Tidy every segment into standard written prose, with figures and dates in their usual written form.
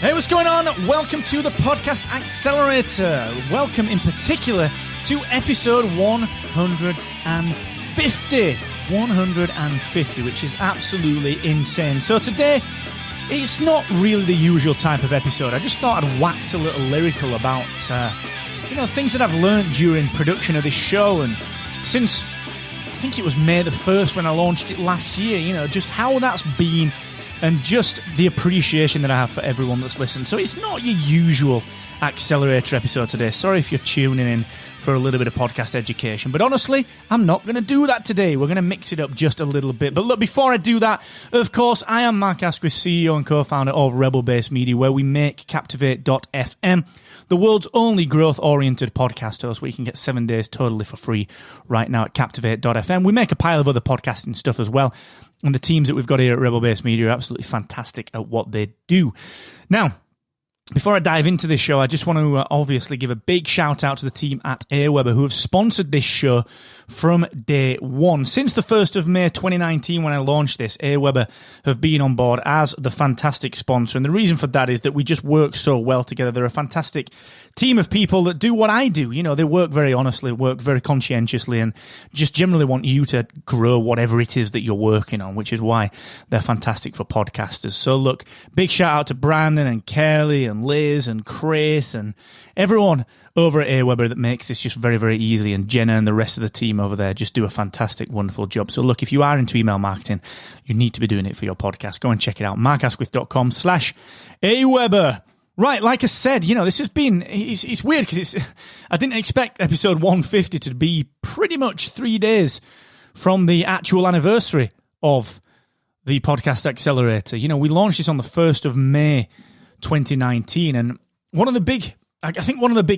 Hey, what's going on? Welcome to the Podcast Accelerator. Welcome in particular to episode 150. 150, which is absolutely insane. So today, it's not really the usual type of episode. I just thought I'd wax a little lyrical about, things that I've learned during production of this show. And since, I think it was May the 1st when I launched it last year, just how that's been and just the appreciation that I have for everyone that's listened. So it's not your usual Accelerator episode today. Sorry if you're tuning in for a little bit of podcast education. But honestly, I'm not going to do that today. We're going to mix it up just a little bit. But look, before I do that, of course, I am Mark Asquith, CEO and co-founder of Rebel-Based Media, where we make Captivate.fm, the world's only growth-oriented podcast host, where you can get 7 days totally for free right now at Captivate.fm. We make a pile of other podcasting stuff as well. And the teams that we've got here at Rebel-Based Media are absolutely fantastic at what they do. Now, before I dive into this show, I just want to obviously give a big shout out to the team at AWeber who have sponsored this show from day one. Since the 1st of May 2019 when I launched this, AWeber have been on board as the fantastic sponsor. And the reason for that is that we just work so well together. They're a fantastic team of people that do what I do. They work very honestly, work very conscientiously, and just generally want you to grow whatever it is that you're working on, which is why they're fantastic for podcasters. So look, big shout out to Brandon and Kelly and Liz and Chris and everyone over at AWeber that makes this just very, very easy, and Jenna and the rest of the team over there just do a fantastic, wonderful job. So look, if you are into email marketing, you need to be doing it for your podcast. Go and check it out, markasquith.com/AWeber. Right, like I said, this has been, it's weird because I didn't expect episode 150 to be pretty much 3 days from the actual anniversary of the Podcast Accelerator. We launched this on the 1st of May 2019, and one of the big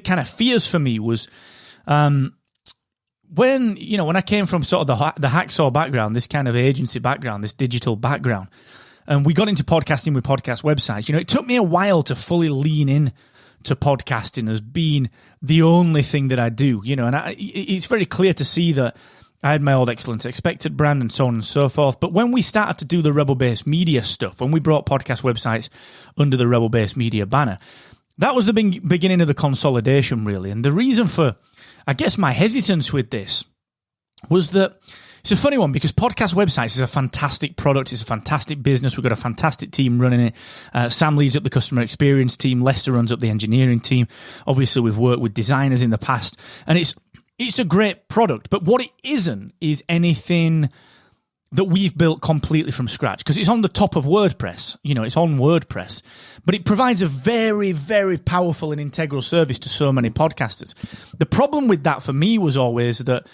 kind of fears for me was when I came from sort of the hacksaw background, this kind of agency background, this digital background, and we got into podcasting with podcast websites. It took me a while to fully lean in to podcasting as being the only thing that I do, and it's very clear to see that I had my old Excellence Expected brand and so on and so forth. But when we started to do the Rebel-Based Media stuff, when we brought podcast websites under the Rebel-Based Media banner, that was the beginning of the consolidation, really. And the reason for, I guess, my hesitance with this was that it's a funny one because podcast websites is a fantastic product. It's a fantastic business. We've got a fantastic team running it. Sam leads up the customer experience team. Lester runs up the engineering team. Obviously, we've worked with designers in the past, and it's a great product. But what it isn't is anything that we've built completely from scratch, because it's on the top of WordPress. It's on WordPress, but it provides a very, very powerful and integral service to so many podcasters. The problem with that for me was always that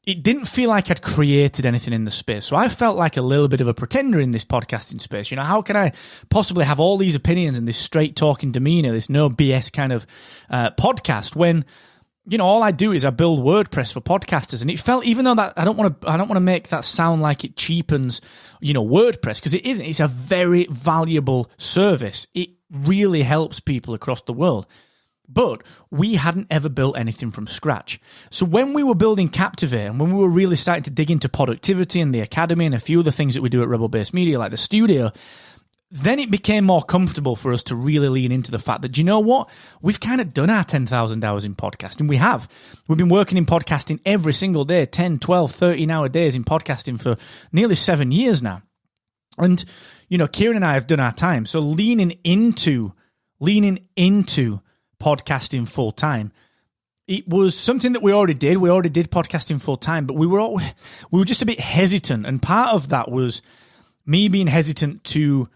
it didn't feel like I'd created anything in the space. So I felt like a little bit of a pretender in this podcasting space. How can I possibly have all these opinions and this straight talking demeanor, this no BS kind of podcast when all I do is I build WordPress for podcasters? And it felt, even though that I don't want to make that sound like it cheapens, WordPress, because it isn't. It's a very valuable service. It really helps people across the world. But we hadn't ever built anything from scratch. So when we were building Captivate and when we were really starting to dig into productivity and the academy and a few of the things that we do at Rebel-Based Media, like the studio, then it became more comfortable for us to really lean into the fact that, we've kind of done our 10,000 hours in podcasting. We have. We've been working in podcasting every single day, 10, 12, 13-hour days in podcasting for nearly 7 years now. And, Kieran and I have done our time. So leaning into podcasting full time, it was something that we already did. We already did podcasting full time, but we were just a bit hesitant. And part of that was me being hesitant to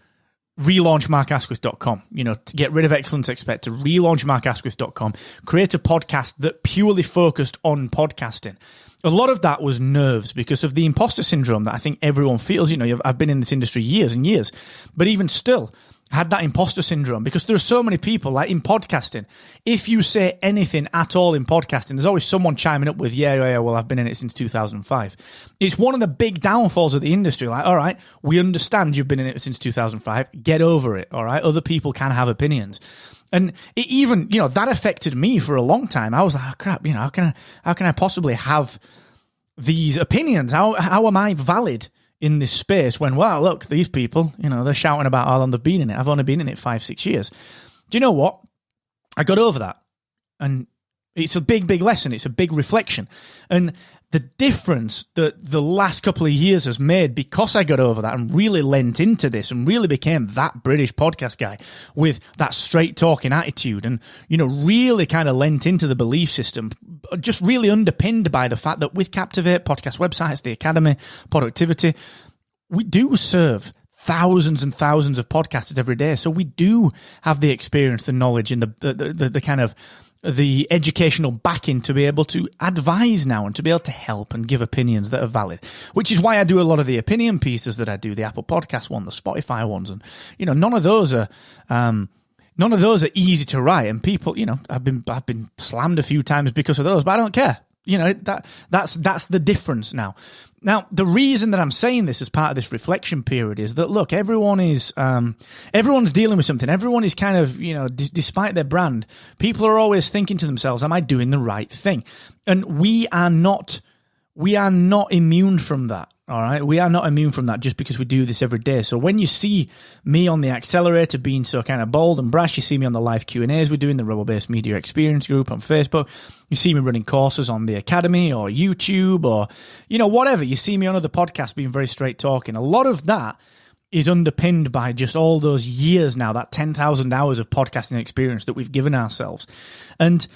relaunch markasquith.com, to get rid of Excellence Expected, relaunch markasquith.com, create a podcast that purely focused on podcasting. A lot of that was nerves because of the imposter syndrome that I think everyone feels. I've been in this industry years and years, but even still, had that imposter syndrome because there are so many people, like in podcasting, if you say anything at all in podcasting, there's always someone chiming up with, yeah, well, I've been in it since 2005. It's one of the big downfalls of the industry. Like, all right, we understand you've been in it since 2005. Get over it, all right? Other people can have opinions. And it even, that affected me for a long time. I was like, oh, crap, how can I possibly have these opinions? How am I valid in this space when, wow, look, these people, they're shouting about how long they've been in it. I've only been in it 5-6 years. Do you know what? I got over that. And it's a big, big lesson. It's a big reflection. And the difference that the last couple of years has made, because I got over that and really lent into this and really became that British podcast guy with that straight talking attitude and, really kind of lent into the belief system, just really underpinned by the fact that with Captivate, podcast websites, the Academy, productivity, we do serve thousands and thousands of podcasters every day. So we do have the experience, the knowledge, and the kind of the educational backing to be able to advise now and to be able to help and give opinions that are valid, which is why I do a lot of the opinion pieces that I do, the Apple Podcast one, the Spotify ones. And, none of those are easy to write. And people, I've been slammed a few times because of those, but I don't care. That's the difference now. Now, the reason that I'm saying this as part of this reflection period is that, look, everyone's dealing with something. Everyone is kind of, despite their brand, people are always thinking to themselves, am I doing the right thing? And we are not immune from that. All right. We are not immune from that just because we do this every day. So when you see me on the Accelerator being so kind of bold and brash, you see me on the live Q&As we're doing, the Rebel-Based Media Experience group on Facebook. You see me running courses on the Academy or YouTube or, whatever. You see me on other podcasts being very straight talking. A lot of that is underpinned by just all those years now, that 10,000 hours of podcasting experience that we've given ourselves. And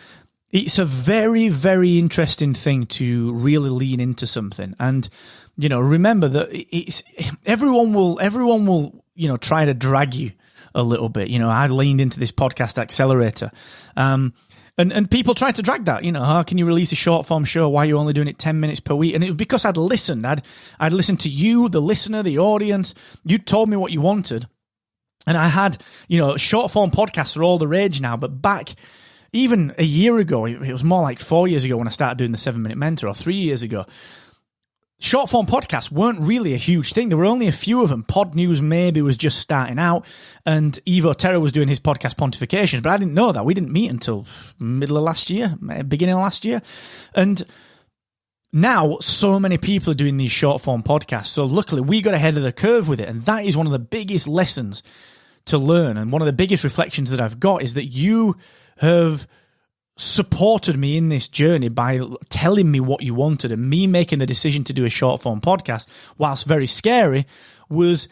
it's a very, very interesting thing to really lean into something. And, remember that it's everyone will, try to drag you a little bit. I leaned into this Podcast Accelerator. And people tried to drag that, how can you release a short form show? Why are you only doing it 10 minutes per week? And it was because I'd listened. I'd listened to you, the listener, the audience. You told me what you wanted. And I had, short form podcasts are all the rage now, but back even a year ago, it was more like 4 years ago when I started doing the 7-Minute Mentor, or 3 years ago. Short form podcasts weren't really a huge thing. There were only a few of them. Pod News maybe was just starting out, and Evo Terra was doing his podcast Pontifications, but I didn't know that. We didn't meet until middle of last year, beginning of last year. And now so many people are doing these short form podcasts. So luckily we got ahead of the curve with it. And that is one of the biggest lessons to learn. And one of the biggest reflections that I've got is that you have supported me in this journey by telling me what you wanted, and me making the decision to do a short form podcast, whilst very scary, was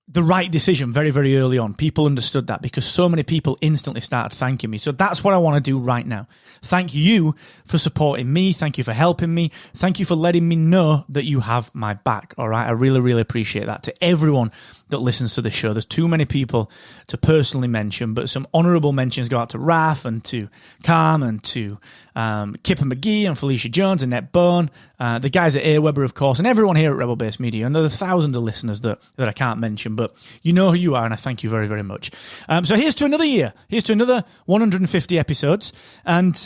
the right decision very, very early on. People understood that because so many people instantly started thanking me. So that's what I want to do right now. Thank you for supporting me. Thank you for helping me. Thank you for letting me know that you have my back. All right. I really, really appreciate that. To everyone that listens to the show, there's too many people to personally mention, but some honourable mentions go out to Raf and to Calm and to Kipper McGee and Felicia Jones and Net Bone, the guys at AWeber, of course, and everyone here at Rebel-Based Media. And there are thousands of listeners that I can't mention, but you know who you are, and I thank you very, very much. So here's to another year. Here's to another 150 episodes. And,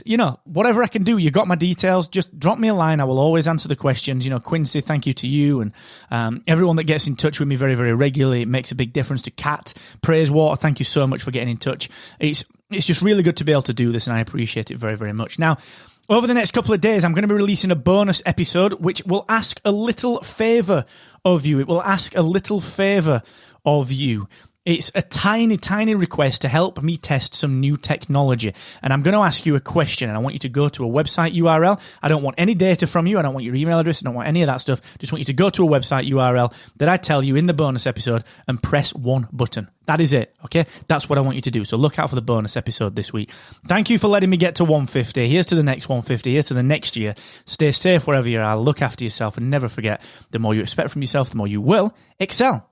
whatever I can do, you got my details. Just drop me a line. I will always answer the questions. Quincy, thank you to you. And everyone that gets in touch with me very, very regularly, it makes a big difference. To Kat, Praisewater, thank you so much for getting in touch. It's just really good to be able to do this, and I appreciate it very, very much. Now, over the next couple of days, I'm going to be releasing a bonus episode, which will ask a little favour of you. It will ask a little favour of you. It's a tiny, tiny request to help me test some new technology. And I'm going to ask you a question, and I want you to go to a website URL. I don't want any data from you. I don't want your email address. I don't want any of that stuff. Just want you to go to a website URL that I tell you in the bonus episode and press one button. That is it, okay? That's what I want you to do. So look out for the bonus episode this week. Thank you for letting me get to 150. Here's to the next 150. Here's to the next year. Stay safe wherever you are. Look after yourself, and never forget, the more you expect from yourself, the more you will excel.